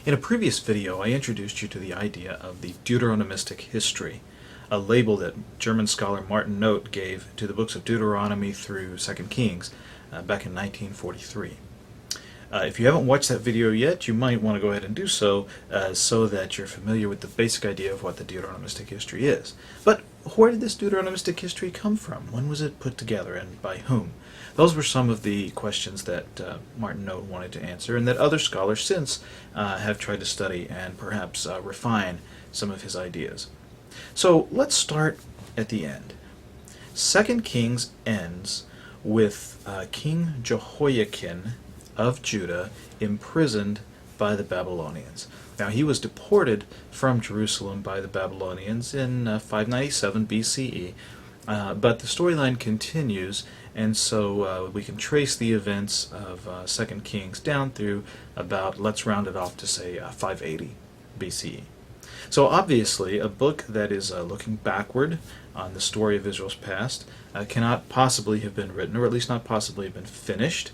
In a previous video, I introduced you to the idea of the Deuteronomistic History, a label that German scholar Martin Noth gave to the books of Deuteronomy through 2 Kings back in 1943. If you haven't watched that video yet, you might want to go ahead and do so so that you're familiar with the basic idea of what the Deuteronomistic History is. But where did this Deuteronomistic History come from? When was it put together and by whom? Those were some of the questions that Martin Noth wanted to answer, and that other scholars since have tried to study and perhaps refine some of his ideas. So let's start at the end. 2 Kings ends with King Jehoiakim of Judah imprisoned by the Babylonians. Now, he was deported from Jerusalem by the Babylonians in 597 BCE, but the storyline continues, and so we can trace the events of 2 Kings down through about, let's round it off to say 580 BCE. So obviously, a book that is looking backward on the story of Israel's past cannot possibly have been written, or at least not possibly have been finished,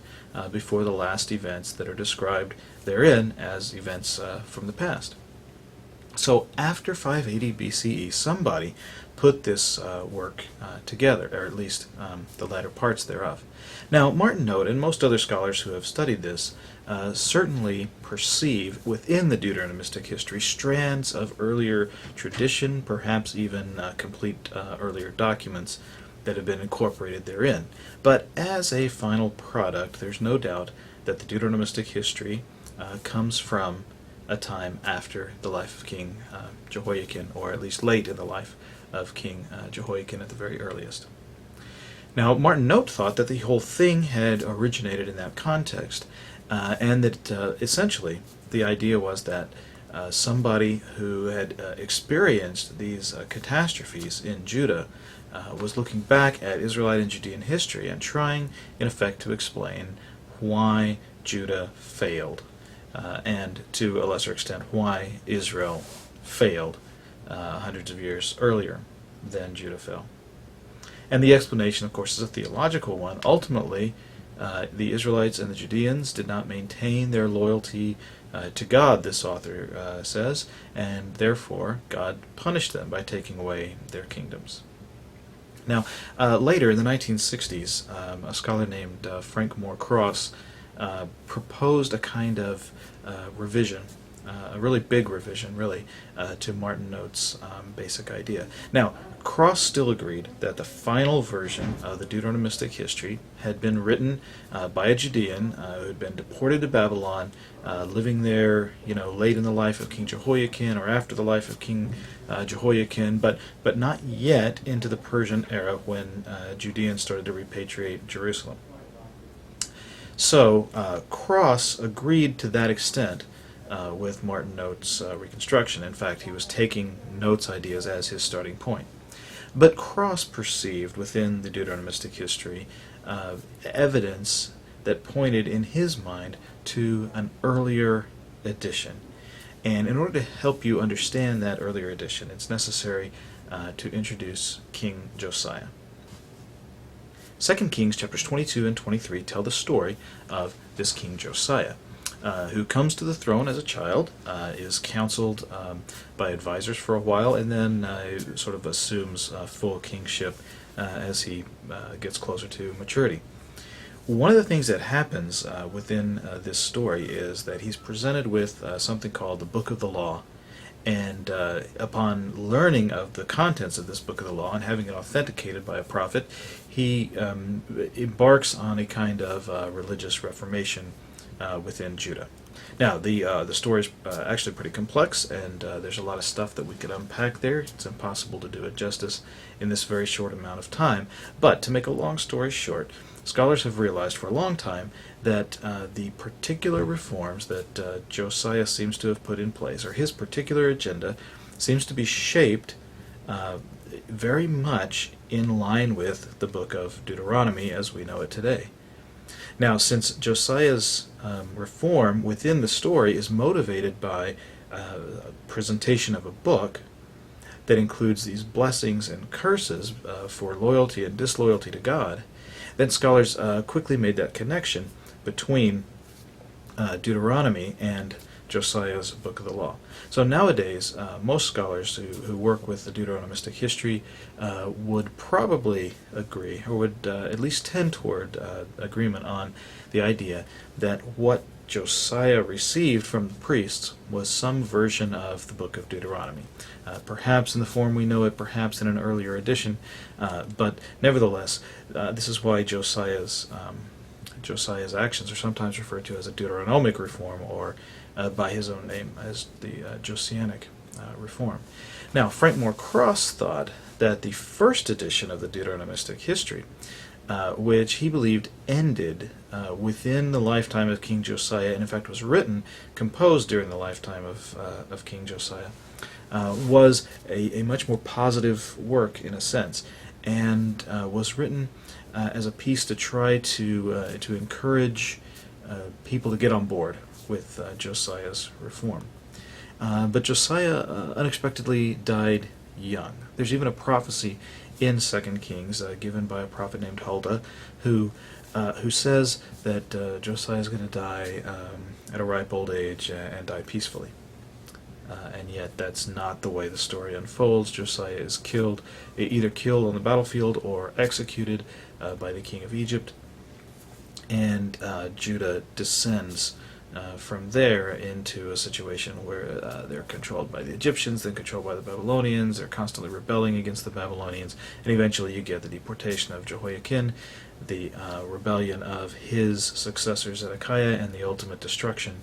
before the last events that are described therein as events from the past. So after 580 BCE, somebody put this work together, or at least the latter parts thereof. Now, Martin Noth and most other scholars who have studied this certainly perceive within the Deuteronomistic History strands of earlier tradition, perhaps even complete earlier documents that have been incorporated therein. But as a final product, there's no doubt that the Deuteronomistic History comes from a time after the life of King Jehoiakim, or at least late in the life of King Jehoiakim at the very earliest. Now, Martin Noth thought that the whole thing had originated in that context, and that essentially the idea was that somebody who had experienced these catastrophes in Judah was looking back at Israelite and Judean history and trying, in effect, to explain why Judah failed, and to a lesser extent, why Israel failed hundreds of years earlier than Judah fell. And the explanation, of course, is a theological one. Ultimately, the Israelites and the Judeans did not maintain their loyalty to God, this author says, and therefore God punished them by taking away their kingdoms. Now, later in the 1960s, a scholar named Frank Moore Cross proposed a kind of revision, a really big revision, really, to Martin Noth's basic idea. Now, Cross still agreed that the final version of the Deuteronomistic History had been written by a Judean who had been deported to Babylon, living there, late in the life of King Jehoiakim or after the life of King Jehoiakim, but not yet into the Persian era when Judeans started to repatriate Jerusalem. So Cross agreed to that extent with Martin Noth's reconstruction. In fact, he was taking Noth's ideas as his starting point. But Cross perceived within the Deuteronomistic History evidence that pointed in his mind to an earlier edition. And in order to help you understand that earlier edition, it's necessary to introduce King Josiah. 2 Kings chapters 22 and 23 tell the story of this King Josiah, who comes to the throne as a child, is counseled by advisors for a while, and then sort of assumes full kingship as he gets closer to maturity. One of the things that happens within this story is that he's presented with something called the Book of the Law, and upon learning of the contents of this Book of the Law and having it authenticated by a prophet, he embarks on a kind of religious reformation within Judah. Now, the story is actually pretty complex, and there's a lot of stuff that we could unpack there. It's impossible to do it justice in this very short amount of time. But to make a long story short, scholars have realized for a long time that the particular reforms that Josiah seems to have put in place, or his particular agenda, seems to be shaped very much in line with the book of Deuteronomy as we know it today. Now, since Josiah's reform within the story is motivated by presentation of a book that includes these blessings and curses for loyalty and disloyalty to God, then scholars quickly made that connection between Deuteronomy and Josiah's Book of the Law. So nowadays, most scholars who work with the Deuteronomistic history would probably agree, or would at least tend toward agreement on the idea that what Josiah received from the priests was some version of the book of Deuteronomy. Perhaps in the form we know it, perhaps in an earlier edition, but nevertheless, this is why Josiah's actions are sometimes referred to as a Deuteronomic reform, or by his own name as the Josianic reform. Now, Frank Moore Cross thought that the first edition of the Deuteronomistic history, which he believed ended within the lifetime of King Josiah, and in fact was composed during the lifetime of King Josiah, was a much more positive work in a sense, and was written as a piece to try to encourage people to get on board with Josiah's reform. But Josiah unexpectedly died young. There's even a prophecy in 2 Kings given by a prophet named Huldah, who says that Josiah is going to die at a ripe old age and die peacefully. And yet that's not the way the story unfolds. Josiah is killed, either killed on the battlefield or executed by the king of Egypt, and Judah descends from there into a situation where they're controlled by the Egyptians, then controlled by the Babylonians. They're constantly rebelling against the Babylonians, and eventually you get the deportation of Jehoiakim, the rebellion of his successor Zedekiah, and the ultimate destruction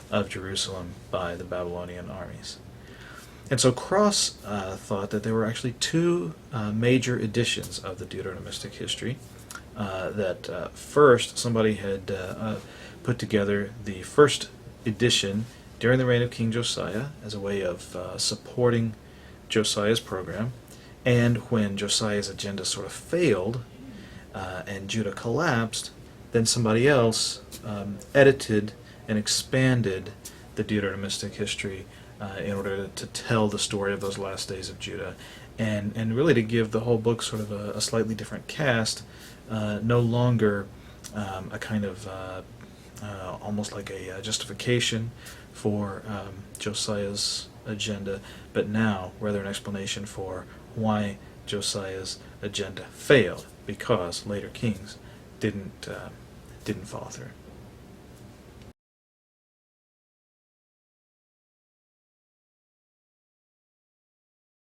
of Jerusalem by the Babylonian armies. And so Cross thought that there were actually two major editions of the Deuteronomistic history. That first, somebody had put together the first edition during the reign of King Josiah as a way of supporting Josiah's program, and when Josiah's agenda sort of failed and Judah collapsed, then somebody else edited and expanded the Deuteronomistic history in order to tell the story of those last days of Judah, and really to give the whole book sort of a slightly different cast, no longer a kind of almost like a justification for Josiah's agenda, but now rather an explanation for why Josiah's agenda failed, because later kings didn't follow through.